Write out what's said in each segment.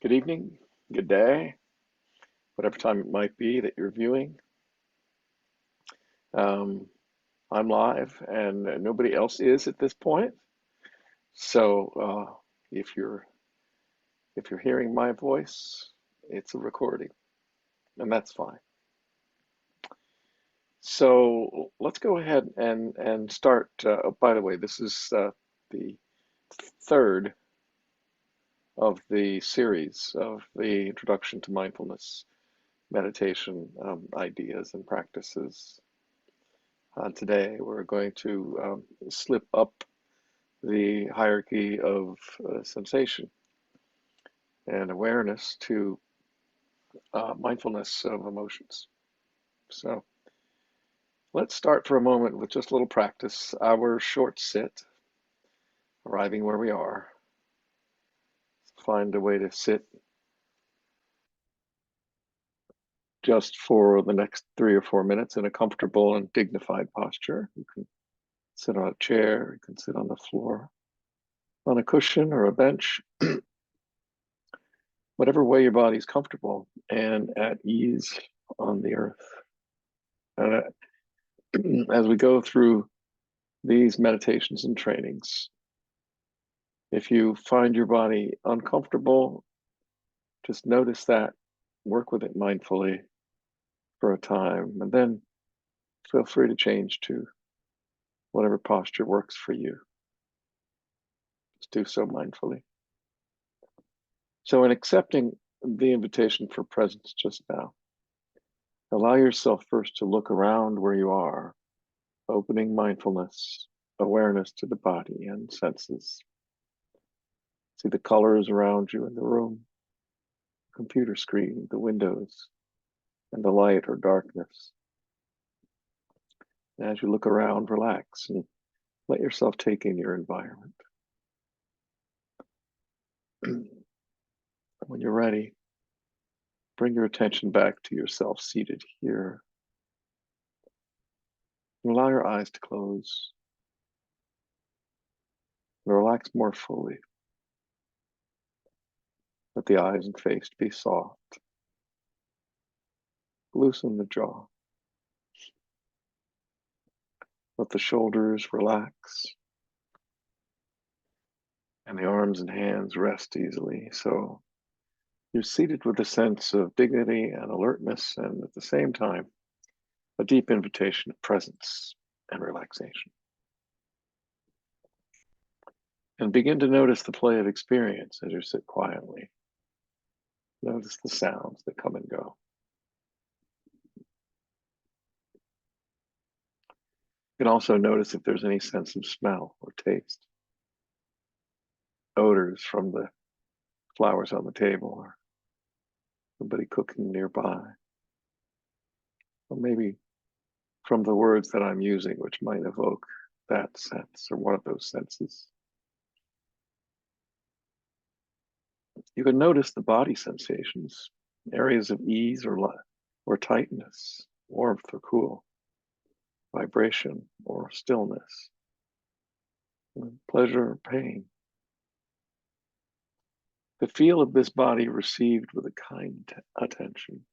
Good evening, good day, whatever time it might be that you're viewing. Um, I'm live and nobody else is at this point. So if you're hearing my voice, it's a recording, and that's fine. So let's go ahead and start. By the way, this is the third of the series of the Introduction to Mindfulness meditation ideas and practices. Today, we're going to slip up the hierarchy of sensation and awareness to mindfulness of emotions. So let's start for a moment with just a little practice. Our short sit, arriving where we are. Find a way to sit just for the next 3 or 4 minutes in a comfortable and dignified posture. You can sit on a chair, you can sit on the floor, on a cushion or a bench, whatever way your body's comfortable and at ease on the earth. And as we go through these meditations and trainings, if you find your body uncomfortable, just notice that, work with it mindfully for a time, and then feel free to change to whatever posture works for you. Just do so mindfully. So in accepting the invitation for presence just now, allow yourself first to look around where you are, opening mindfulness, awareness to the body and senses. See the colors around you in the room, computer screen, the windows, and the light or darkness. And as you look around, relax and let yourself take in your environment. When you're ready, bring your attention back to yourself seated here. And allow your eyes to close. And relax more fully. Let the eyes and face be soft. Loosen the jaw. Let the shoulders relax. And the arms and hands rest easily. So you're seated with a sense of dignity and alertness, and at the same time, a deep invitation of presence and relaxation. And begin to notice the play of experience as you sit quietly. Notice the sounds that come and go. You can also notice if there's any sense of smell or taste, odors from the flowers on the table or somebody cooking nearby, or maybe from the words that I'm using, which might evoke that sense or one of those senses. You can notice the body sensations, areas of ease or tightness, warmth or cool, vibration or stillness, pleasure or pain. The feel of this body received with a kind attention.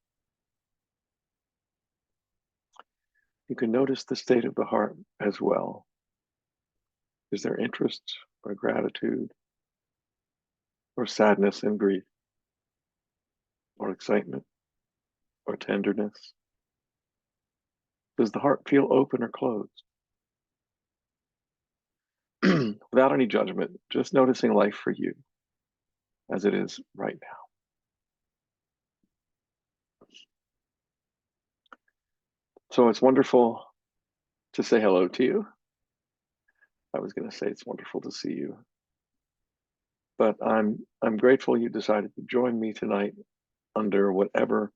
You can notice the state of the heart as well. Is there interest or gratitude or sadness and grief or excitement or tenderness? Does the heart feel open or closed? Without any judgment, just noticing life for you as it is right now. So it's wonderful to say hello to you. I was going to say it's wonderful to see you, but I'm grateful you decided to join me tonight under whatever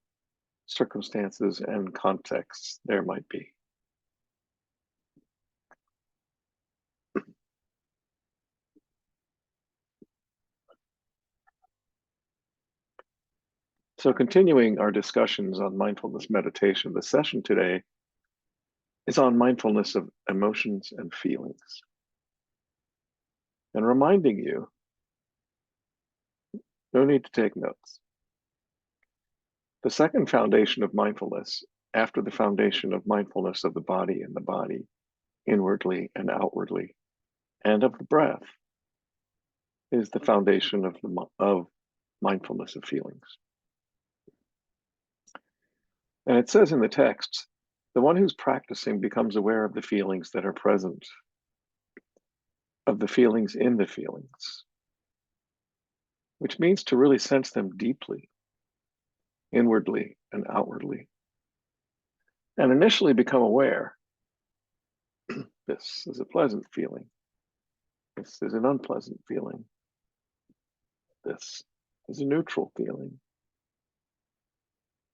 circumstances and contexts there might be. So continuing our discussions on mindfulness meditation, the session today is on mindfulness of emotions and feelings. And reminding you No need to take notes. The second foundation of mindfulness, after the foundation of mindfulness of the body and the body, inwardly and outwardly, and of the breath, is the foundation of mindfulness of feelings. And it says in the text, the one who's practicing becomes aware of the feelings that are present, of the feelings in the feelings, which means to really sense them deeply, inwardly and outwardly, and initially become aware. This is a pleasant feeling. This is an unpleasant feeling. This is a neutral feeling.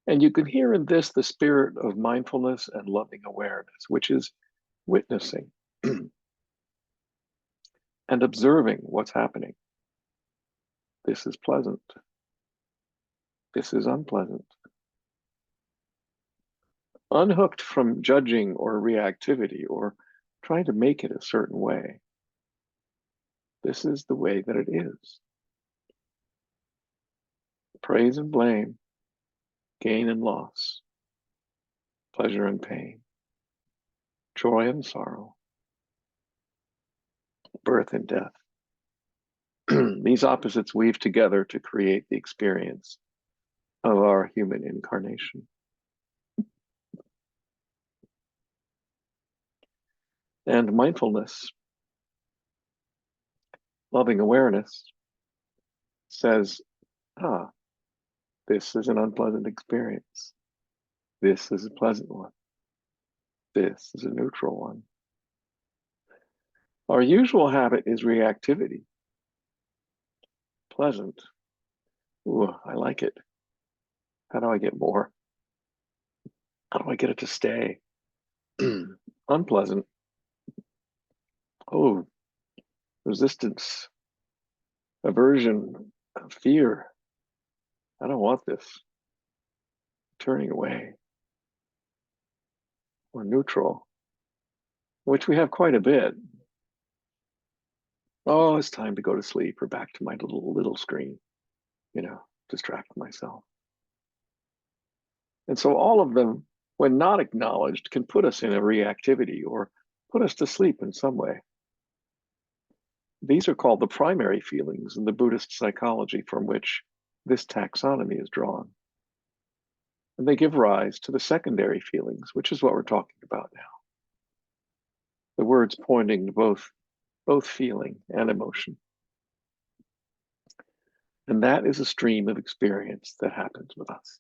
And you can hear in this the spirit of mindfulness and loving awareness, which is witnessing and observing what's happening. This is pleasant. This is unpleasant. Unhooked from judging or reactivity or trying to make it a certain way. This is the way that it is. Praise and blame, gain and loss, pleasure and pain, joy and sorrow, birth and death. These opposites weave together to create the experience of our human incarnation. And mindfulness, loving awareness, says, this is an unpleasant experience. This is a pleasant one. This is a neutral one. Our usual habit is reactivity. Pleasant. Ooh, I like it. How do I get more? How do I get it to stay? Unpleasant. Oh, resistance, aversion, fear. I don't want this. Turning away. Or neutral, which we have quite a bit. Oh, it's time to go to sleep or back to my little screen, distract myself. And so all of them, when not acknowledged, can put us in a reactivity or put us to sleep in some way. These are called the primary feelings in the Buddhist psychology from which this taxonomy is drawn. And they give rise to the secondary feelings, which is what we're talking about now. The words pointing to both feeling and emotion. And that is a stream of experience that happens with us.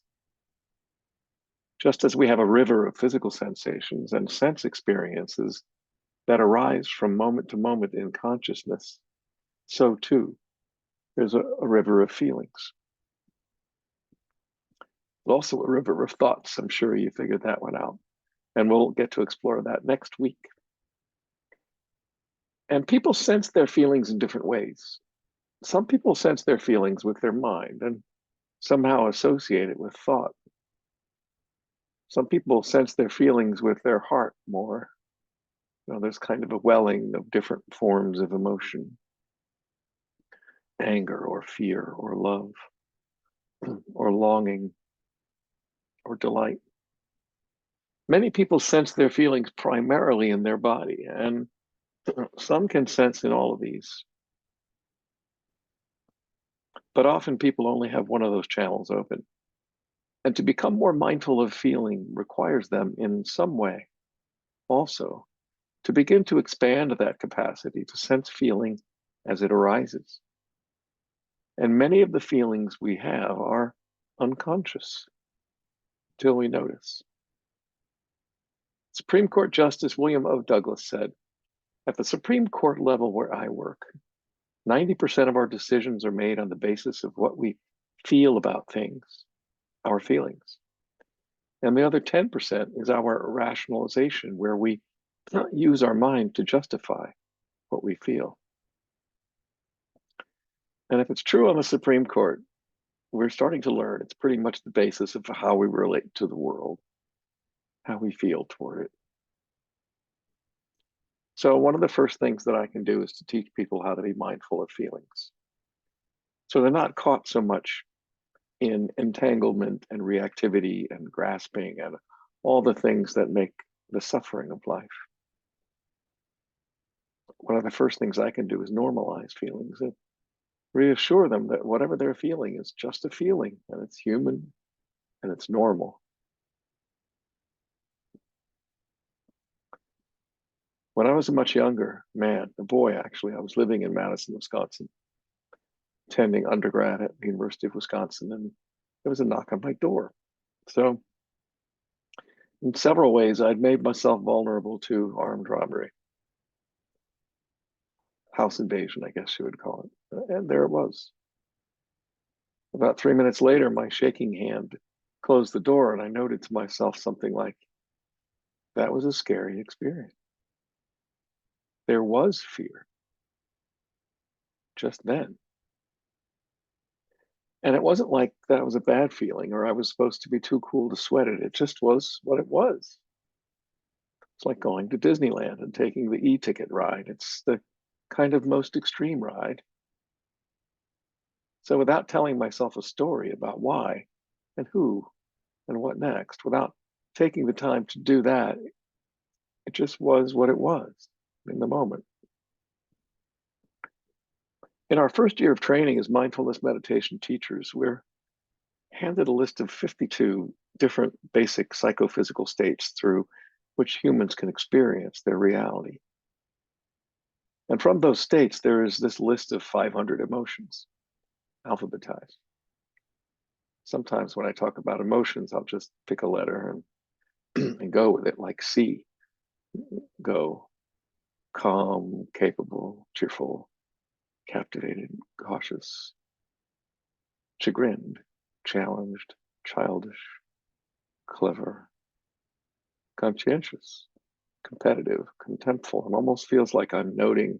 Just as we have a river of physical sensations and sense experiences that arise from moment to moment in consciousness, so too, there's a river of feelings. There's also a river of thoughts. I'm sure you figured that one out. And we'll get to explore that next week. And people sense their feelings in different ways. Some people sense their feelings with their mind and somehow associate it with thought. Some people sense their feelings with their heart more. There's kind of a welling of different forms of emotion. Anger or fear or love or longing or delight. Many people sense their feelings primarily in their body, and some can sense in all of these. But often people only have one of those channels open. And to become more mindful of feeling requires them in some way also to begin to expand that capacity to sense feeling as it arises. And many of the feelings we have are unconscious till we notice. Supreme Court Justice William O. Douglas said, at the Supreme Court level where I work, 90% of our decisions are made on the basis of what we feel about things, our feelings. And the other 10% is our rationalization, where we use our mind to justify what we feel. And if it's true on the Supreme Court, we're starting to learn it's pretty much the basis of how we relate to the world, how we feel toward it. So one of the first things that I can do is to teach people how to be mindful of feelings. So they're not caught so much in entanglement and reactivity and grasping and all the things that make the suffering of life. One of the first things I can do is normalize feelings and reassure them that whatever they're feeling is just a feeling and it's human and it's normal. When I was a much younger man, a boy actually, I was living in Madison, Wisconsin, attending undergrad at the University of Wisconsin, and there was a knock on my door. So in several ways, I'd made myself vulnerable to armed robbery. House invasion, I guess you would call it. And there it was. About 3 minutes later, my shaking hand closed the door, and I noted to myself something like, that was a scary experience. There was fear just then. And it wasn't like that was a bad feeling or I was supposed to be too cool to sweat it. It just was what it was. It's like going to Disneyland and taking the e-ticket ride. It's the kind of most extreme ride. So without telling myself a story about why and who and what next, without taking the time to do that, it just was what it was in the moment. In our first year of training as mindfulness meditation teachers, we're handed a list of 52 different basic psychophysical states through which humans can experience their reality. And from those states, there is this list of 500 emotions, alphabetized. Sometimes when I talk about emotions, I'll just pick a letter and go with it, like C. Go calm, capable, cheerful, captivated, cautious, chagrined, challenged, childish, clever, conscientious, competitive, contemptful. It almost feels like I'm noting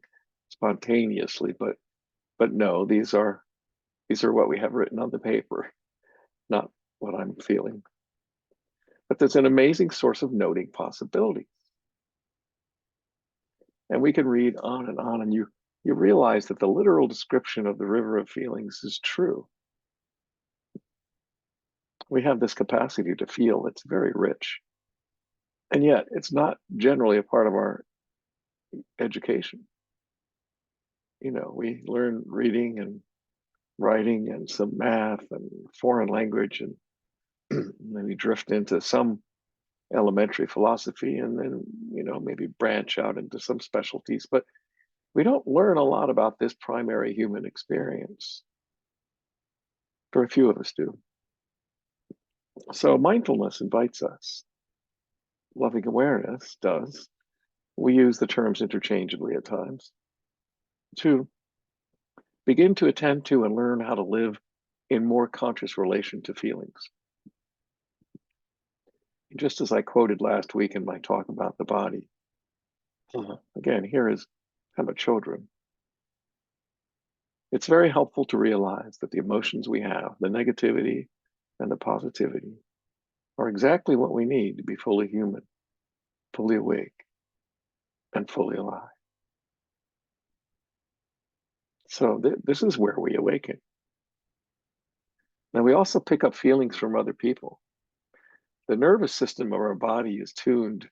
spontaneously, but no, these are what we have written on the paper, not what I'm feeling. But there's an amazing source of noting possibilities. And we can read on, and you realize that the literal description of the river of feelings is true. We have this capacity to feel that's very rich. And yet it's not generally a part of our education. You know, we learn reading and writing and some math and foreign language, and maybe drift into some elementary philosophy, and then, you know, maybe branch out into some specialties. But we don't learn a lot about this primary human experience. Very few of us do. So mindfulness invites us. Loving awareness does. We use the terms interchangeably at times. To begin to attend to and learn how to live in more conscious relation to feelings. Just as I quoted last week in my talk about the body, again, here is Pema Chodron. It's very helpful to realize that the emotions we have, the negativity and the positivity, are exactly what we need to be fully human, fully awake, and fully alive. So this is where we awaken. Now we also pick up feelings from other people. The nervous system of our body is tuned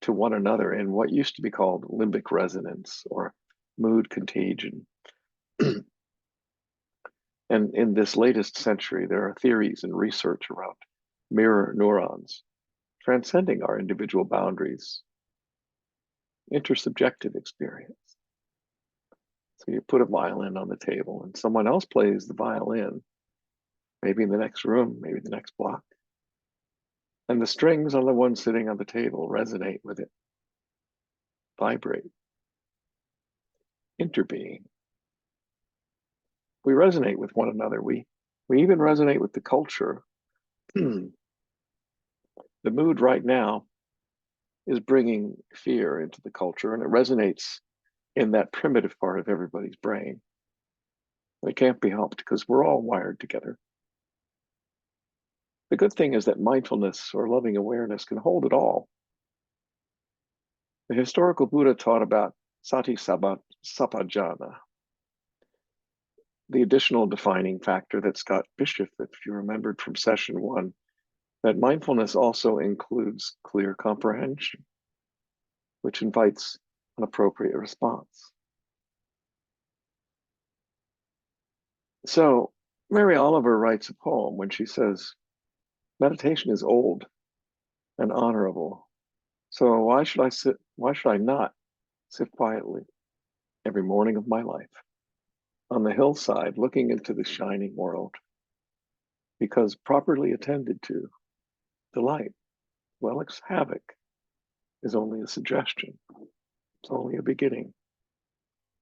to one another in what used to be called limbic resonance or mood contagion. And in this latest century, there are theories and research around mirror neurons, transcending our individual boundaries, intersubjective experience. So you put a violin on the table and someone else plays the violin, maybe in the next room, maybe the next block. And the strings on the one sitting on the table resonate with it, vibrate, interbeing. We resonate with one another. We even resonate with the culture. The mood right now is bringing fear into the culture, and it resonates in that primitive part of everybody's brain. It can't be helped because we're all wired together. The good thing is that mindfulness or loving awareness can hold it all. The historical Buddha taught about sati sapajana. the additional defining factor that Scott Bishop, if you remembered from session 1, that mindfulness also includes clear comprehension, which invites an appropriate response. So Mary Oliver writes a poem when she says, meditation is old and honorable. So why should I not sit quietly every morning of my life on the hillside looking into the shining world? Because properly attended to, delight, well, its havoc is only a suggestion. It's only a beginning.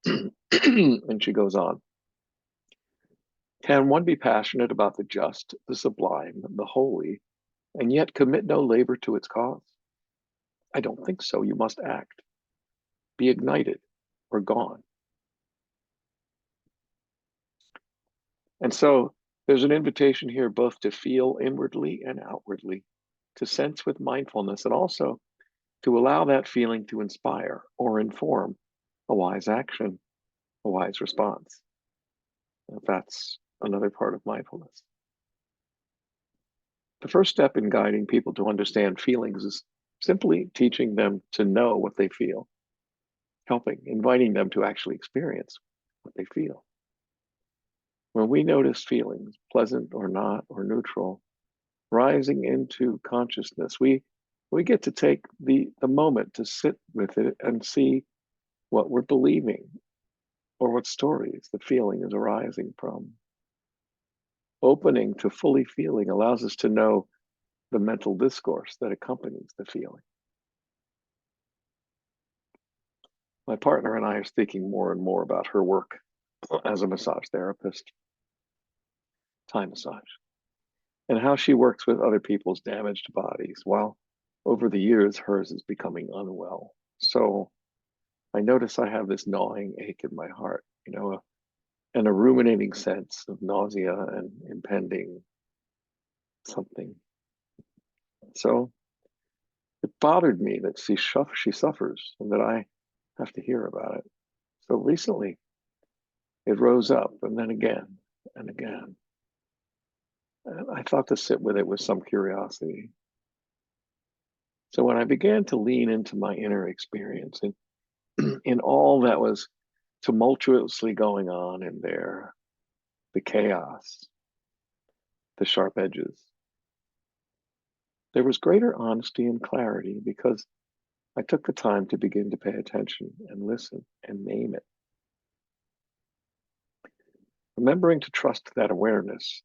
And she goes on. Can one be passionate about the just, the sublime, the holy, and yet commit no labor to its cause? I don't think so. You must act, be ignited, or gone. And so there's an invitation here both to feel inwardly and outwardly, to sense with mindfulness, and also to allow that feeling to inspire or inform a wise action, a wise response. That's another part of mindfulness. The first step in guiding people to understand feelings is simply teaching them to know what they feel, inviting them to actually experience what they feel. When we notice feelings, pleasant or not, or neutral, rising into consciousness, we get to take the moment to sit with it and see what we're believing or what stories the feeling is arising from. Opening to fully feeling allows us to know the mental discourse that accompanies the feeling. My partner and I are speaking more and more about her work as a massage therapist, Thai massage, and how she works with other people's damaged bodies, while over the years hers is becoming unwell. So I notice I have this gnawing ache in my heart, and a ruminating sense of nausea and impending something. So it bothered me that she suffers and that I have to hear about it. So recently it rose up, and then again and again. And I thought to sit with it with some curiosity. So when I began to lean into my inner experience and in all that was tumultuously going on in there, the chaos, the sharp edges, there was greater honesty and clarity because I took the time to begin to pay attention and listen and name it. Remembering to trust that awareness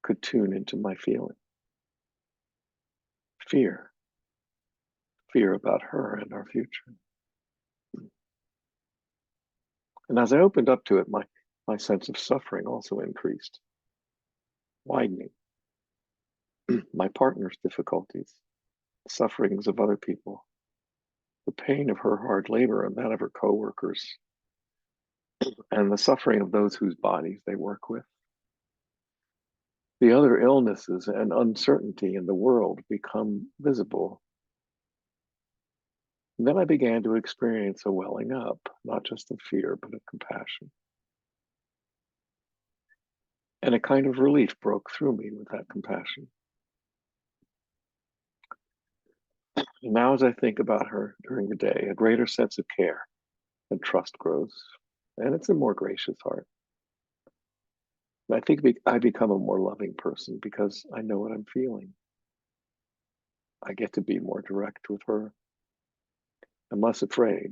could tune into my feeling. Fear about her and our future. And as I opened up to it, my sense of suffering also increased, widening. My partner's difficulties, sufferings of other people, the pain of her hard labor and that of her coworkers, and the suffering of those whose bodies they work with. The other illnesses and uncertainty in the world become visible. And then I began to experience a welling up, not just of fear, but of compassion. And a kind of relief broke through me with that compassion. And now, as I think about her during the day, a greater sense of care and trust grows, and it's a more gracious heart. I think I become a more loving person because I know what I'm feeling. I get to be more direct with her. I'm less afraid.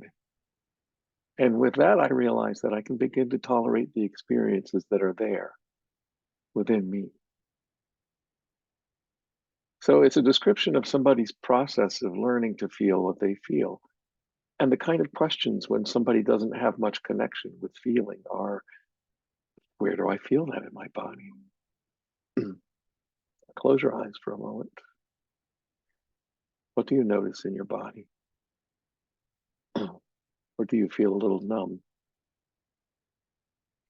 And with that, I realize that I can begin to tolerate the experiences that are there within me. So it's a description of somebody's process of learning to feel what they feel. And the kind of questions when somebody doesn't have much connection with feeling are, where do I feel that in my body? Close your eyes for a moment. What do you notice in your body? Or do you feel a little numb?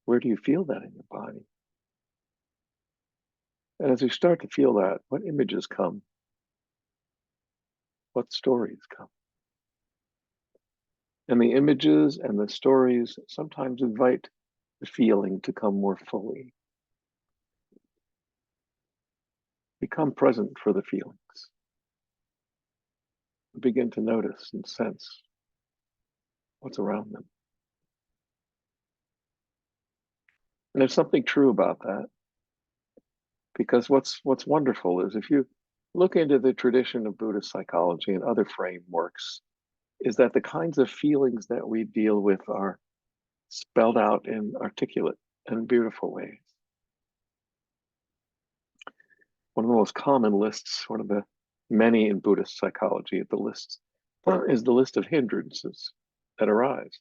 Where do you feel that in your body? And as you start to feel that, what images come? What stories come? And the images and the stories sometimes invite the feeling to come more fully. Become present for the feelings. Begin to notice and sense what's around them. And there's something true about that, because what's wonderful is if you look into the tradition of Buddhist psychology and other frameworks, is that the kinds of feelings that we deal with are spelled out in articulate and beautiful ways. One of the most common lists, one of the many in Buddhist psychology, the lists is the list of hindrances that arise.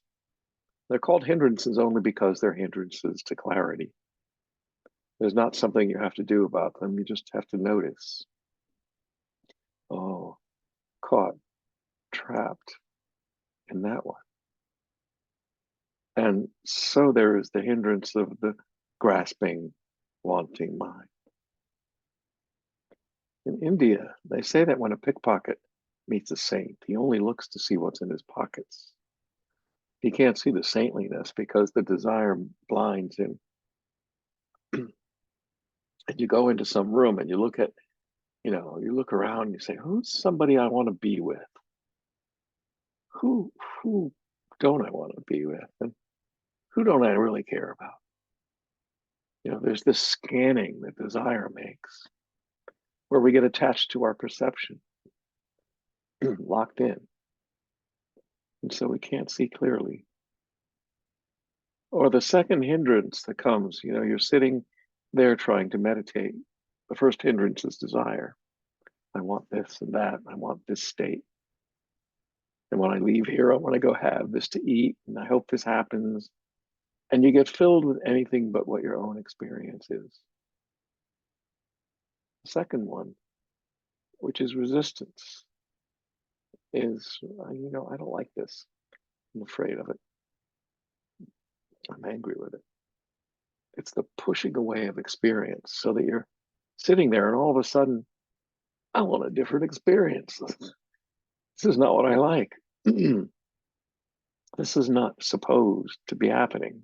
They're called hindrances only because they're hindrances to clarity. There's not something you have to do about them. You just have to notice. Oh, caught, trapped in that one. And so there is the hindrance of the grasping, wanting mind. In India, they say that when a pickpocket meets a saint, he only looks to see what's in his pockets. He can't see the saintliness because the desire blinds him. And you go into some room and you look at, you look around and you say, who's somebody I want to be with? Who don't I want to be with? And who don't I really care about? There's this scanning that desire makes where we get attached to our perception, locked in. And so we can't see clearly. Or the second hindrance that comes, you're sitting there trying to meditate. The first hindrance is desire. I want this and that. I want this state. And when I leave here, I want to go have this to eat. And I hope this happens. And you get filled with anything but what your own experience is. The second one, which is resistance, is, I don't like this. I'm afraid of it. I'm angry with it. It's the pushing away of experience so that you're sitting there and all of a sudden, I want a different experience. This is not what I like. This is not supposed to be happening.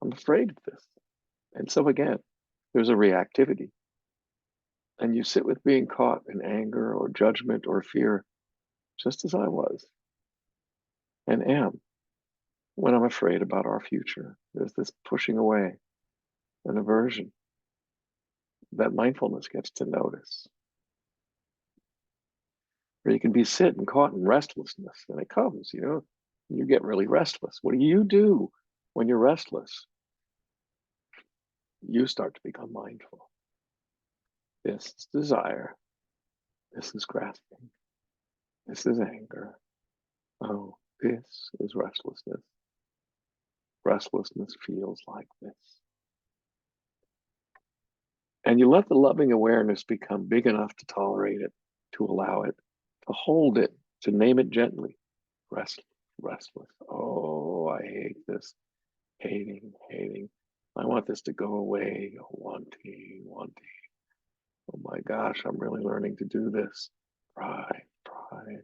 I'm afraid of this. And so again, there's a reactivity. And you sit with being caught in anger or judgment or fear, just as I was and am when I'm afraid about our future. There's this pushing away, an aversion that mindfulness gets to notice. Or you can be sitting caught in restlessness, and it comes, you get really restless. What do you do when you're restless? You start to become mindful. This is desire. This is grasping. This is anger. Oh, this is restlessness. Restlessness feels like this. And you let the loving awareness become big enough to tolerate it, to allow it, to hold it, to name it gently. Restless, restless. Oh, I hate this. Hating, hating. I want this to go away. Wanting, wanting. Oh my gosh, I'm really learning to do this. Pride, pride.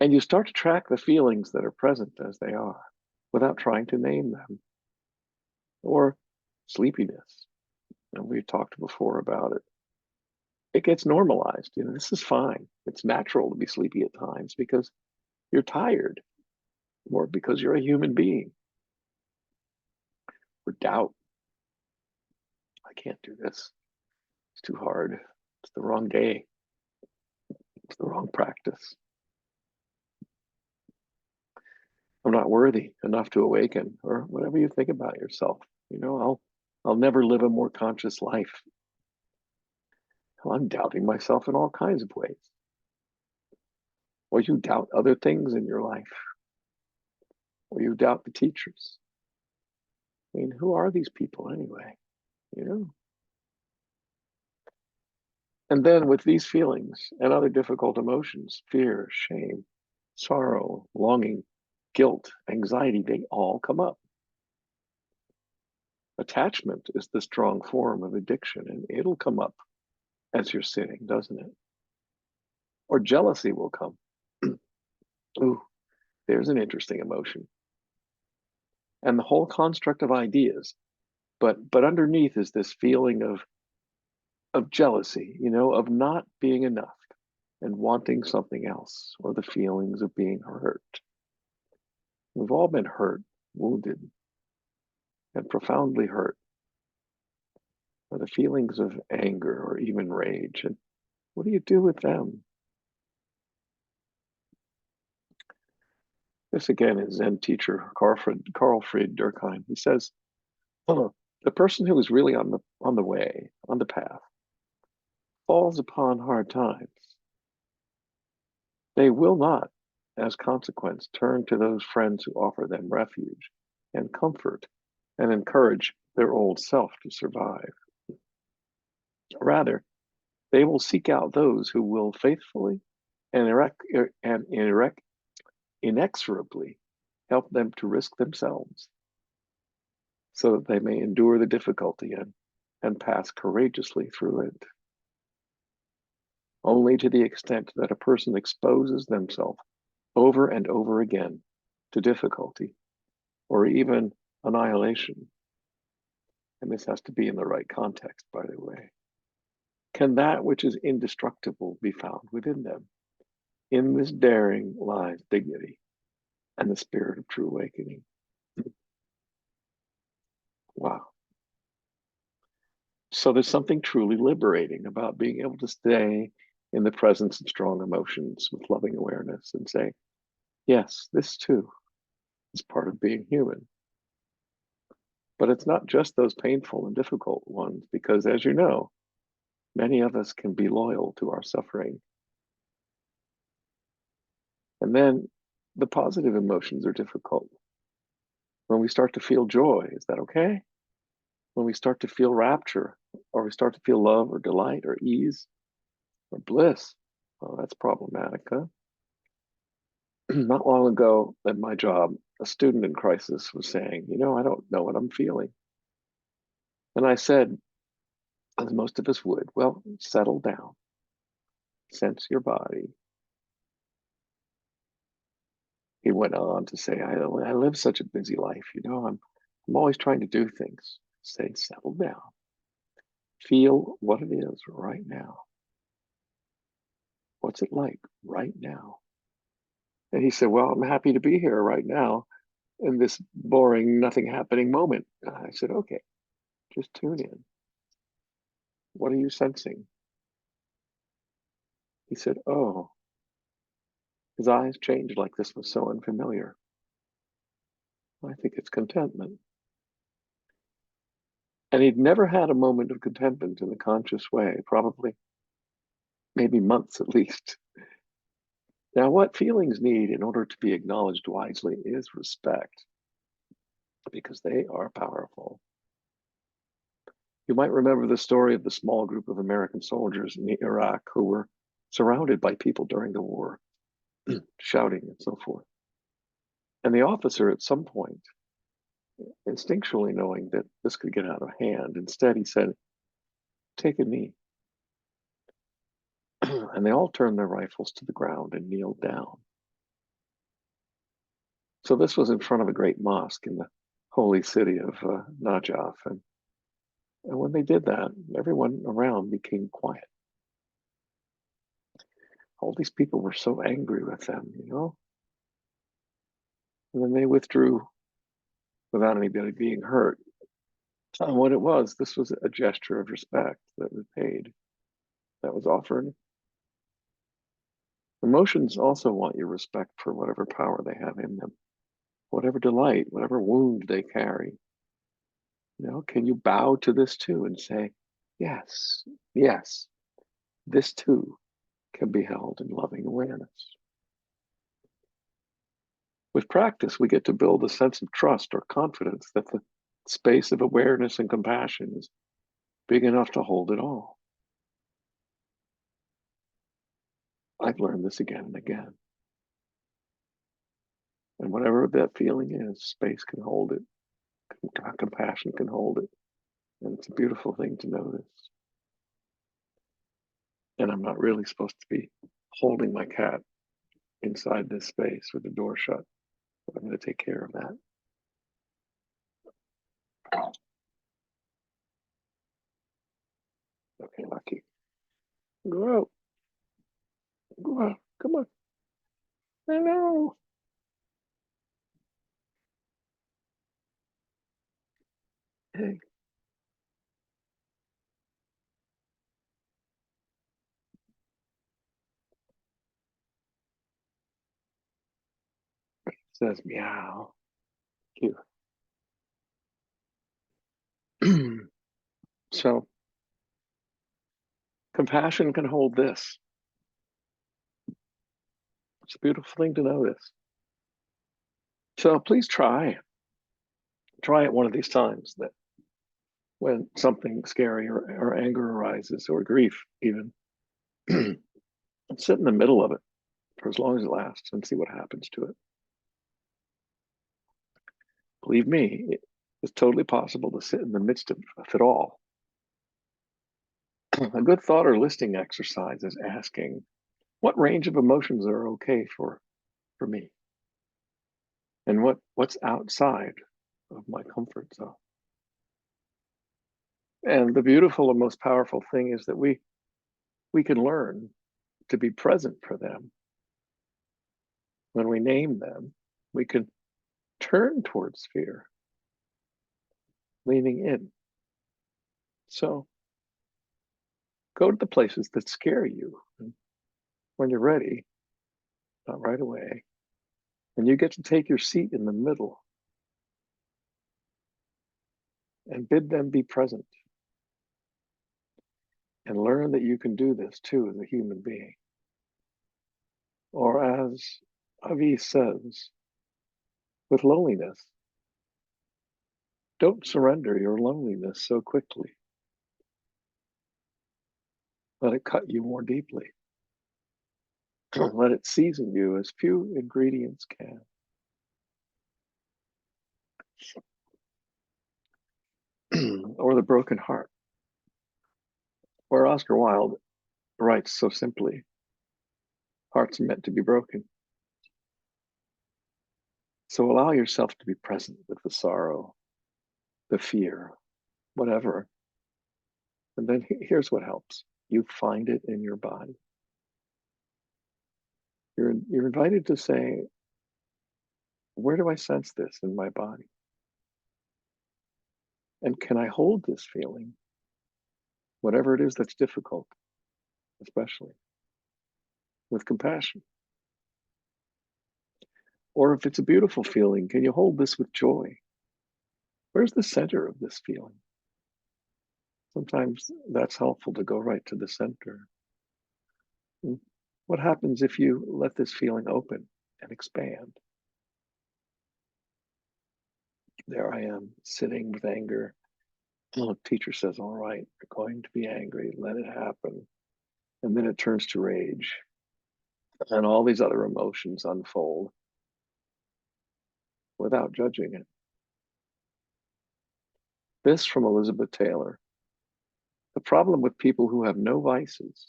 And you start to track the feelings that are present as they are without trying to name them. Or sleepiness. And we talked before about it. It gets normalized. This is fine. It's natural to be sleepy at times because you're tired or because you're a human being. Or doubt. I can't do this. It's too hard. It's the wrong day. It's the wrong practice. I'm not worthy enough to awaken, or whatever you think about yourself. I'll never live a more conscious life. Well, I'm doubting myself in all kinds of ways. Or you doubt other things in your life. Or you doubt the teachers. I mean, who are these people anyway? And then with these feelings and other difficult emotions, fear, shame, sorrow, longing, guilt, anxiety, they all come up. Attachment is the strong form of addiction, and it'll come up as you're sitting, doesn't it? Or jealousy will come. Ooh, there's an interesting emotion. and the whole construct of ideas. But underneath is this feeling of jealousy, of not being enough and wanting something else, or the feelings of being hurt. We've all been hurt, wounded, and profoundly hurt, or the feelings of anger or even rage. And what do you do with them? This again is Zen teacher Carl Fried Durkheim. He says, "Oh, the person who is really on the way, on the path, falls upon hard times. They will not, as consequence, turn to those friends who offer them refuge and comfort and encourage their old self to survive. Rather, they will seek out those who will faithfully and inexorably help them to risk themselves so that they may endure the difficulty and pass courageously through it. Only to the extent that a person exposes themselves over and over again to difficulty or even annihilation, and this has to be in the right context, by the way, can that which is indestructible be found within them. In this daring lies dignity and the spirit of true awakening." Wow. So there's something truly liberating about being able to stay in the presence of strong emotions with loving awareness and say, yes, this too is part of being human. But it's not just those painful and difficult ones, because as you know, many of us can be loyal to our suffering. And then the positive emotions are difficult. When we start to feel joy, is that okay? When we start to feel rapture, or we start to feel love or delight or ease or bliss, well, that's problematic, huh? Not long ago at my job, a student in crisis was saying, I don't know what I'm feeling. And I said, as most of us would, well, settle down, sense your body. He went on to say, I live such a busy life, I'm always trying to do things. Say, settle down. Feel what it is right now. What's it like right now? And he said, well, I'm happy to be here right now in this boring, nothing happening moment. I said, okay, just tune in. What are you sensing? He said, oh, his eyes changed like this was so unfamiliar. I think it's contentment. And he'd never had a moment of contentment in a conscious way, probably maybe months at least. Now, what feelings need in order to be acknowledged wisely is respect, because they are powerful. You might remember the story of the small group of American soldiers in Iraq who were surrounded by people during the war, shouting and so forth. And the officer at some point, instinctually knowing that this could get out of hand, instead he said, take a knee. And they all turned their rifles to the ground and kneeled down. So this was in front of a great mosque in the holy city of Najaf. And when they did that, everyone around became quiet. All these people were so angry with them, And then they withdrew without anybody being hurt. And what it was, this was a gesture of respect that was paid, that was offered. Emotions also want your respect for whatever power they have in them, whatever delight, whatever wound they carry. Can you bow to this too and say, yes, yes, this too can be held in loving awareness. With practice, we get to build a sense of trust or confidence that the space of awareness and compassion is big enough to hold it all. I've learned this again and again. And whatever that feeling is, space can hold it, compassion can hold it. And it's a beautiful thing to notice. And I'm not really supposed to be holding my cat inside this space with the door shut, but I'm going to take care of that. Okay, Lucky. Go out. Go out. Come on. I know. Hey. Says meow. Cute. So compassion can hold this. It's a beautiful thing to know this. So please try it one of these times that when something scary or anger arises or grief even, sit in the middle of it for as long as it lasts and see what happens to it. Believe me, it's totally possible to sit in the midst of it all. A good thought or listing exercise is asking, what range of emotions are okay for me? And what's outside of my comfort zone? And the beautiful and most powerful thing is that we can learn to be present for them. When we name them, we can turn towards fear, leaning in. So go to the places that scare you. And when you're ready, not right away, and you get to take your seat in the middle and bid them be present and learn that you can do this too as a human being. Or as Avi says, with loneliness, don't surrender your loneliness so quickly. Let it cut you more deeply. Let it season you as few ingredients can. Or the broken heart, where Oscar Wilde writes so simply, hearts are meant to be broken. So allow yourself to be present with the sorrow, the fear, whatever. And then here's what helps. You find it in your body. You're invited to say, where do I sense this in my body? And can I hold this feeling? Whatever it is that's difficult, especially with compassion. Or if it's a beautiful feeling, can you hold this with joy? Where's the center of this feeling? Sometimes that's helpful to go right to the center. What happens if you let this feeling open and expand? There I am sitting with anger. The teacher says, all right, you're going to be angry, let it happen. And then it turns to rage. And all these other emotions unfold without judging it. This from Elizabeth Taylor. The problem with people who have no vices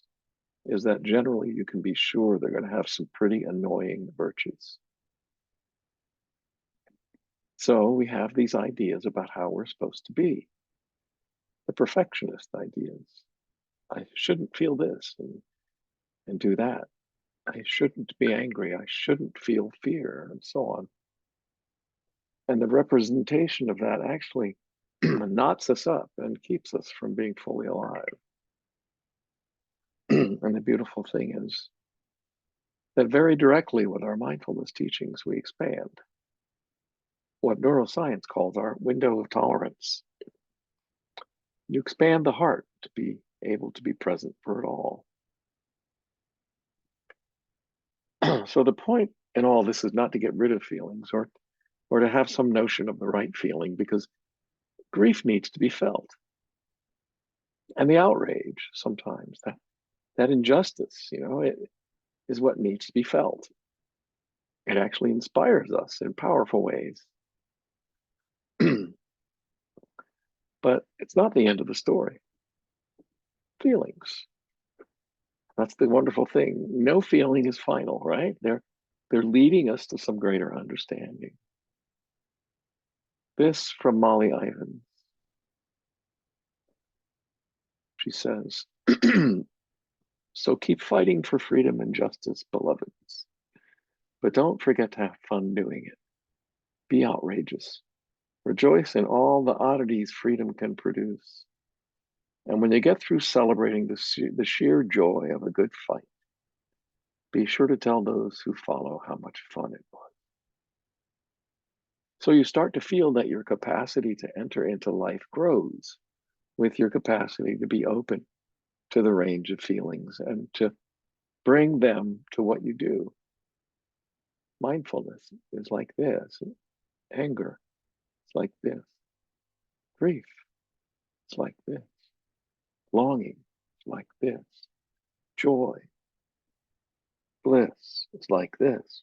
is that generally you can be sure they're going to have some pretty annoying virtues. So we have these ideas about how we're supposed to be. The perfectionist ideas. I shouldn't feel this and do that. I shouldn't be angry. I shouldn't feel fear, and so on. And the representation of that actually knots us up and keeps us from being fully alive. And the beautiful thing is that very directly with our mindfulness teachings, we expand what neuroscience calls our window of tolerance. You expand the heart to be able to be present for it all. So the point in all this is not to get rid of feelings or to have some notion of the right feeling, because grief needs to be felt. And the outrage sometimes, that injustice, it is what needs to be felt. It actually inspires us in powerful ways. But it's not the end of the story. Feelings. That's the wonderful thing. No feeling is final, right? They're leading us to some greater understanding. This from Molly Ivins. She says, so keep fighting for freedom and justice, beloveds. But don't forget to have fun doing it. Be outrageous. Rejoice in all the oddities freedom can produce. And when you get through celebrating the sheer joy of a good fight, be sure to tell those who follow how much fun it was. So you start to feel that your capacity to enter into life grows with your capacity to be open to the range of feelings and to bring them to what you do. Mindfulness is like this. Anger is like this. Grief is like this. Longing is like this. Joy, bliss is like this.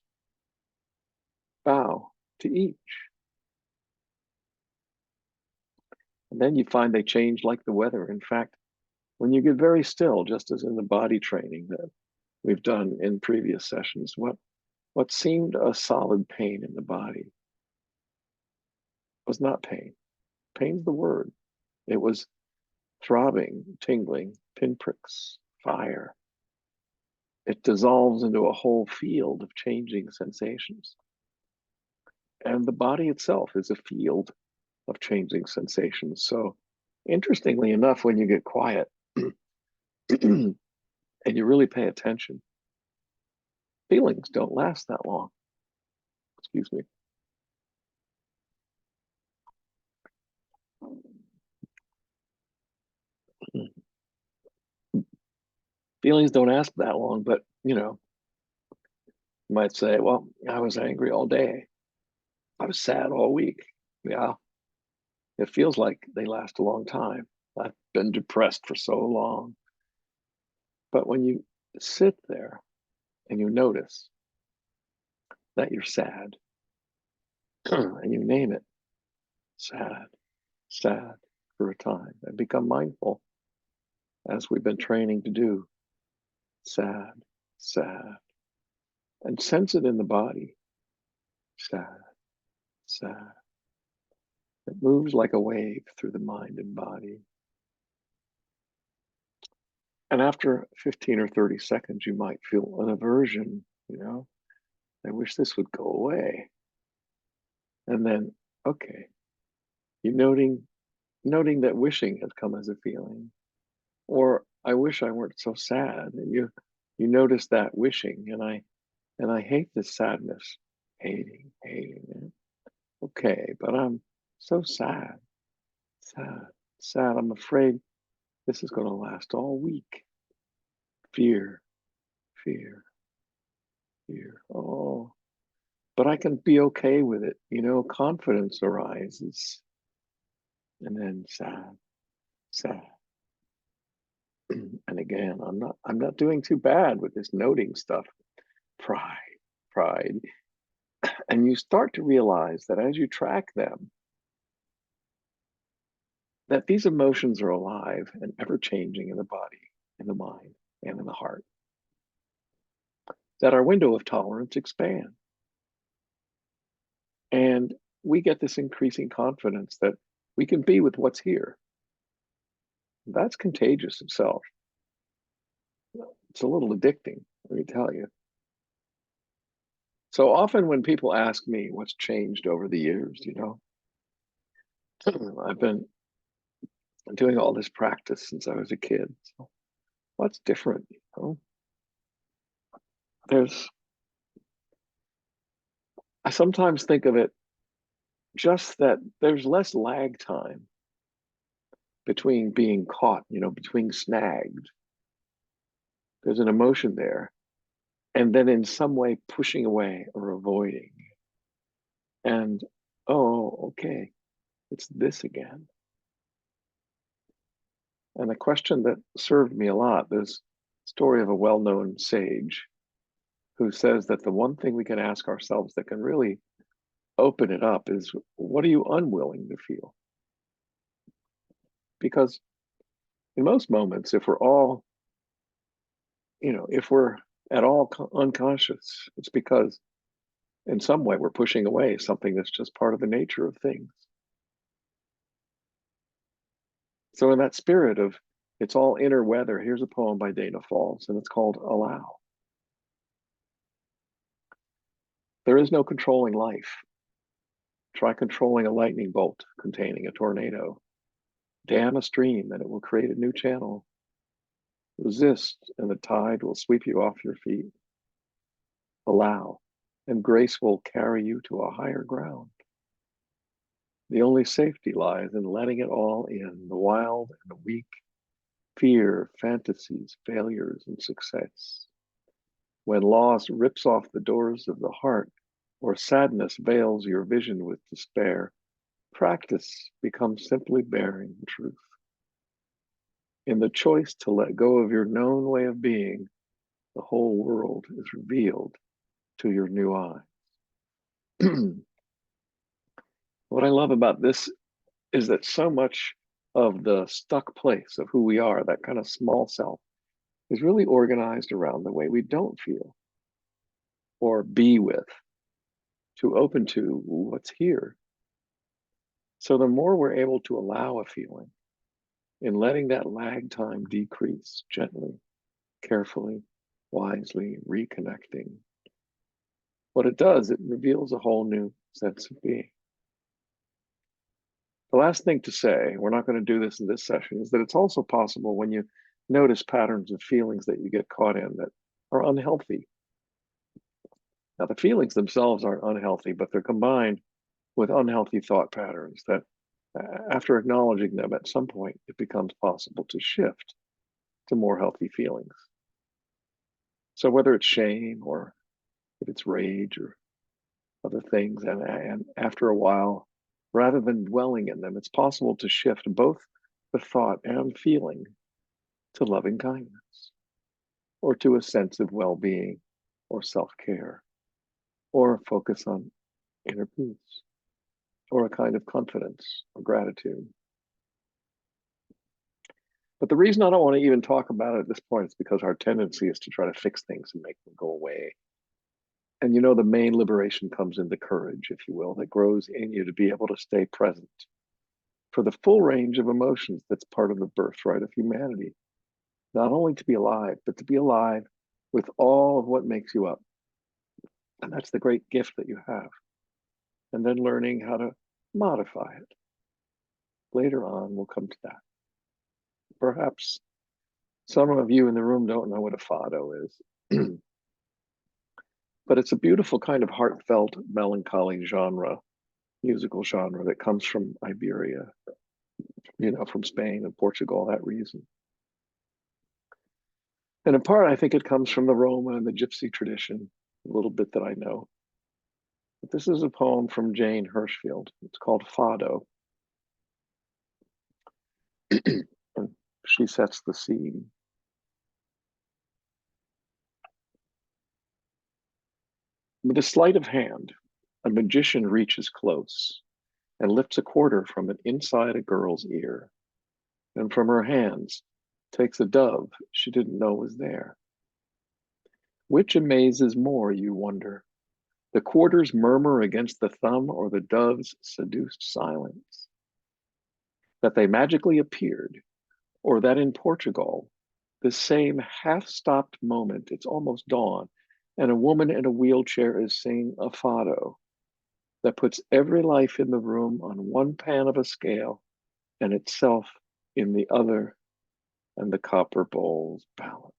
Bow to each. And then you find they change like the weather. In fact, when you get very still, just as in the body training that we've done in previous sessions, what seemed a solid pain in the body was not pain. Pain's the word. It was throbbing, tingling, pinpricks, fire. It dissolves into a whole field of changing sensations. And the body itself is a field of changing sensations. So, interestingly enough, when you get quiet and you really pay attention, feelings don't last that long. Excuse me. Feelings don't last that long, but you might say, well, I was angry all day. I was sad all week. Yeah, it feels like they last a long time. I've been depressed for so long. But when you sit there and you notice that you're sad and you name it, sad, sad for a time, and become mindful, as we've been training to do, sad, sad, and sense it in the body, sad, sad. It moves like a wave through the mind and body. And after 15 or 30 seconds, you might feel an aversion, I wish this would go away. And then, okay, you noting that wishing has come as a feeling. Or I wish I weren't so sad. And you notice that wishing, and I hate this sadness. Hating it. Okay, but I'm so sad. Sad. I'm afraid this is gonna last all week. Fear. Oh, but I can be okay with it. Confidence arises. And then sad. And again, I'm not doing too bad with this noting stuff. Pride. And you start to realize that as you track them, that these emotions are alive and ever changing in the body, in the mind, and in the heart. That our window of tolerance expands. And we get this increasing confidence that we can be with what's here. That's contagious itself. It's a little addicting, let me tell you. So often when people ask me what's changed over the years, I've been doing all this practice since I was a kid. So what's different? I sometimes think of it just that there's less lag time between being caught, between snagged. There's an emotion there. And then in some way pushing away or avoiding. And, oh, okay, it's this again. And a question that served me a lot, there's a story of a well-known sage who says that the one thing we can ask ourselves that can really open it up is, what are you unwilling to feel? Because in most moments, if we're all, if we're at all unconscious, it's because in some way we're pushing away something that's just part of the nature of things. So in that spirit of It's all inner weather. Here's a poem by Dana Falls, and it's called Allow. There is no controlling life. Try controlling a lightning bolt containing a tornado. Dam a stream, and it will create a new channel. Resist, and the tide will sweep you off your feet. Allow, and grace will carry you to a higher ground. The only safety lies in letting it all in, the wild and the weak, fear, fantasies, failures, and success. When loss rips off the doors of the heart, or sadness veils your vision with despair, practice becomes simply bearing truth. In the choice to let go of your known way of being, the whole world is revealed to your new eyes. What I love about this is that so much of the stuck place of who we are, that kind of small self, is really organized around the way we don't feel or be with, to open to what's here. So the more we're able to allow a feeling in letting that lag time decrease gently, carefully, wisely, reconnecting, what it does, it reveals a whole new sense of being. The last thing to say, we're not going to do this in this session, is that it's also possible when you notice patterns of feelings that you get caught in that are unhealthy. Now, the feelings themselves aren't unhealthy, but they're combined with unhealthy thought patterns that, after acknowledging them, at some point, it becomes possible to shift to more healthy feelings. So whether it's shame or if it's rage or other things, and after a while, rather than dwelling in them, it's possible to shift both the thought and feeling to loving kindness, or to a sense of well-being, or self-care, or focus on inner peace, or a kind of confidence or gratitude. But the reason I don't want to even talk about it at this point is because our tendency is to try to fix things and make them go away. And you know, the main liberation comes in the courage, if you will, that grows in you to be able to stay present for the full range of emotions that's part of the birthright of humanity. Not only to be alive, but to be alive with all of what makes you up. And that's the great gift that you have. And then learning how to modify it. Later on, we'll come to that. Perhaps some of you in the room don't know what a fado is. But it's a beautiful kind of heartfelt, melancholy genre, musical genre that comes from Iberia, you know, from Spain and Portugal, that reason. And in part, I think it comes from the Roma and the Gypsy tradition, a little bit that I know. But this is a poem from Jane Hirschfield. It's called Fado. And she sets the scene. With a sleight of hand, a magician reaches close and lifts a quarter from it inside a girl's ear, and from her hands takes a dove she didn't know was there. Which amazes more, you wonder, the quarter's murmur against the thumb or the dove's seduced silence? That they magically appeared, or that in Portugal, the same half-stopped moment, it's almost dawn, and a woman in a wheelchair is singing a fado that puts every life in the room on one pan of a scale and itself in the other, and the copper bowls balance.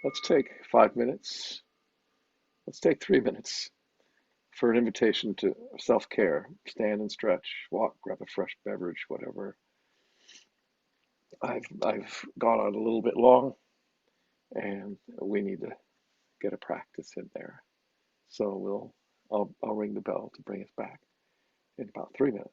Let's take 5 minutes. Let's take 3 minutes for an invitation to self-care. Stand and stretch, walk, grab a fresh beverage, whatever. I've gone on a little bit long, and we need to get a practice in there. So I'll ring the bell to bring us back in about 3 minutes.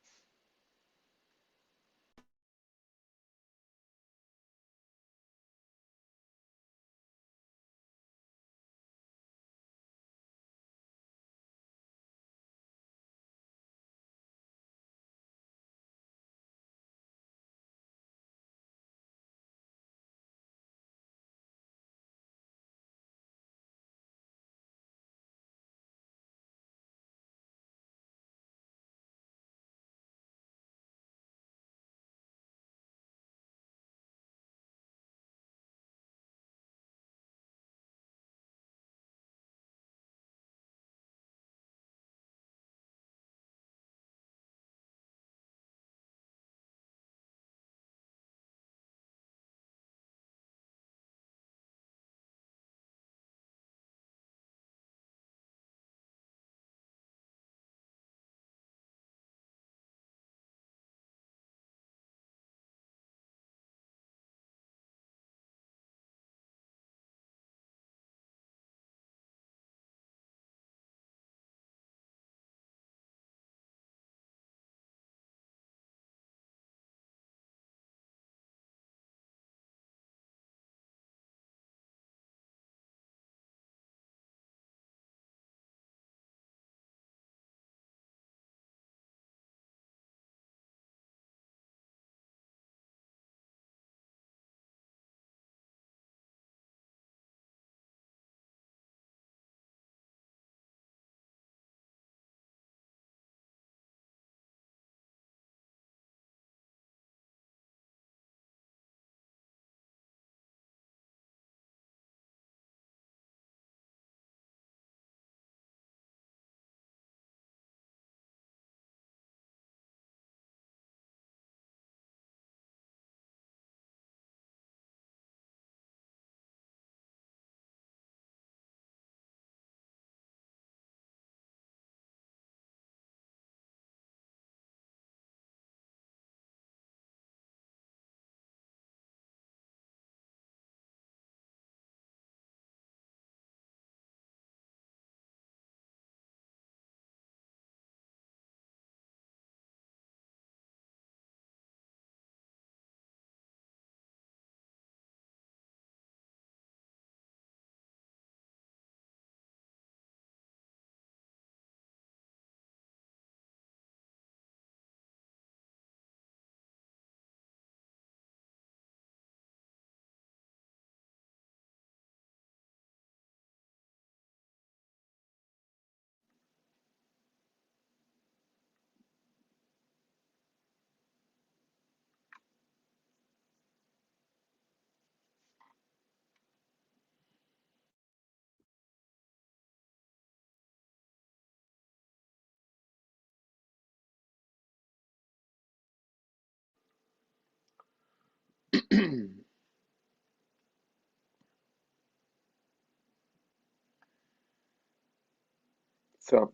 So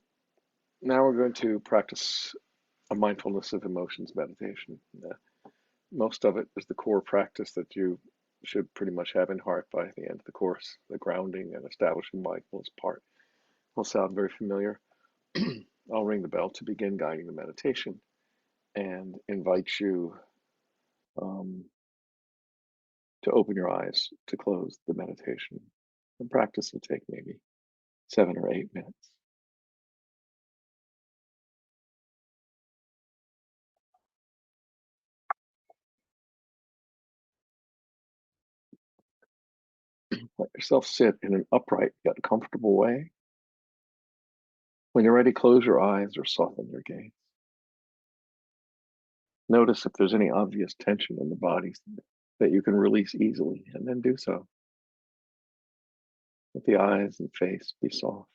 now we're going to practice a mindfulness of emotions meditation. Most of it is the core practice that you should pretty much have in heart by the end of the course. The grounding and establishing mindfulness part will sound very familiar. I'll ring the bell to begin guiding the meditation and invite you um, to open your eyes to close the meditation. The practice will take maybe 7 or 8 minutes. Let yourself sit in an upright yet comfortable way. When you're ready, close your eyes or soften your gaze. Notice if there's any obvious tension in the body that you can release easily, and then do so. Let the eyes and face be soft.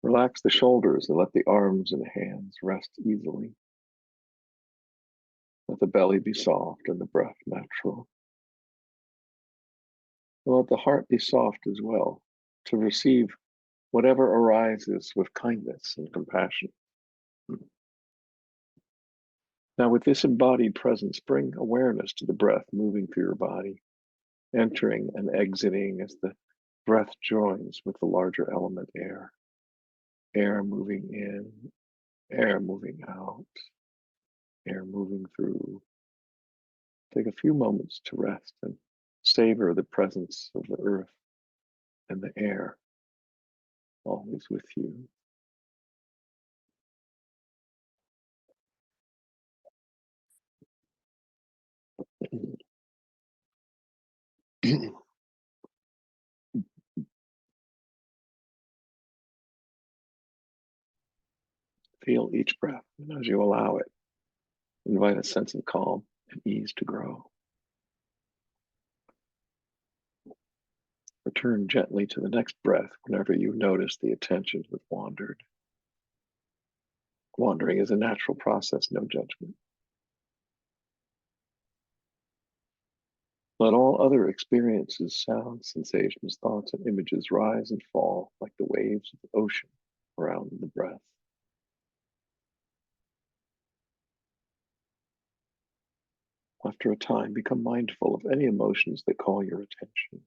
Relax the shoulders and let the arms and hands rest easily. Let the belly be soft and the breath natural. And let the heart be soft as well, to receive whatever arises with kindness and compassion. Now, with this embodied presence, bring awareness to the breath moving through your body, entering and exiting as the breath joins with the larger element air. Air moving in, air moving out, air moving through. Take a few moments to rest and savor the presence of the earth and the air, always with you. Feel each breath, and as you allow it, invite a sense of calm and ease to grow. Return gently to the next breath whenever you notice the attention has wandered. Wandering is a natural process, no judgment. Let all other experiences, sounds, sensations, thoughts, and images rise and fall like the waves of the ocean around the breath. After a time, become mindful of any emotions that call your attention.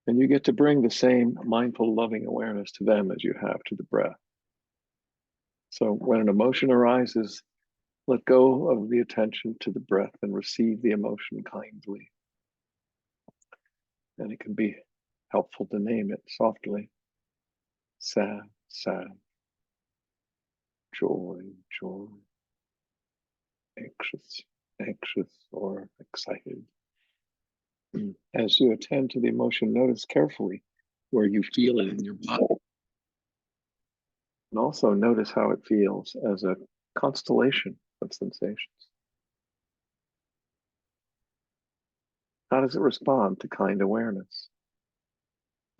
And you get to bring the same mindful, loving awareness to them as you have to the breath. So when an emotion arises, let go of the attention to the breath and receive the emotion kindly. And it can be helpful to name it softly. Sad, sad. Joy, joy. Anxious, anxious, or excited. As you attend to the emotion, notice carefully where you feel it in your body. And also notice how it feels as a constellation of sensations. How does it respond to kind awareness?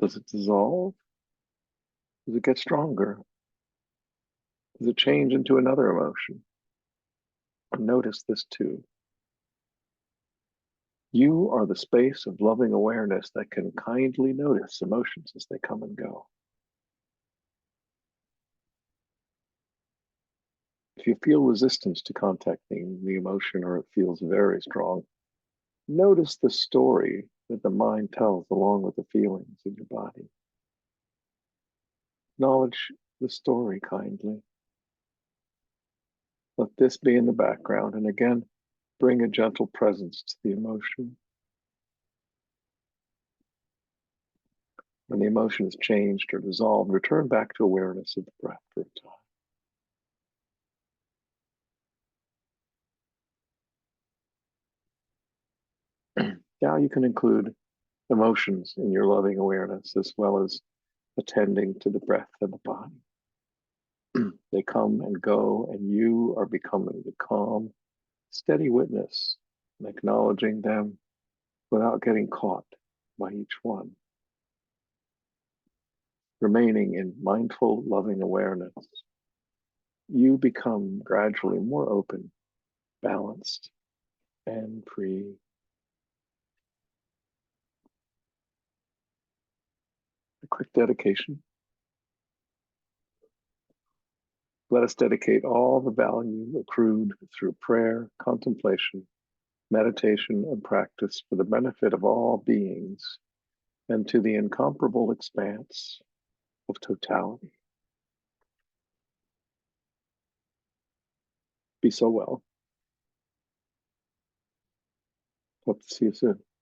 Does it dissolve? Does it get stronger? Does it change into another emotion? Notice this too. You are the space of loving awareness that can kindly notice emotions as they come and go. If you feel resistance to contacting the emotion or it feels very strong, notice the story that the mind tells along with the feelings in your body. Acknowledge the story kindly. Let this be in the background, and again, bring a gentle presence to the emotion. When the emotion is changed or dissolved, return back to awareness of the breath for a time. Now you can include emotions in your loving awareness as well as attending to the breath and the body. They come and go, and you are becoming the calm, steady witness and acknowledging them without getting caught by each one. Remaining in mindful, loving awareness, you become gradually more open balanced and free. A quick dedication. Let us dedicate all the value accrued through prayer, contemplation, meditation, and practice for the benefit of all beings and to the incomparable expanse of totality. Be so well. Hope to see you soon.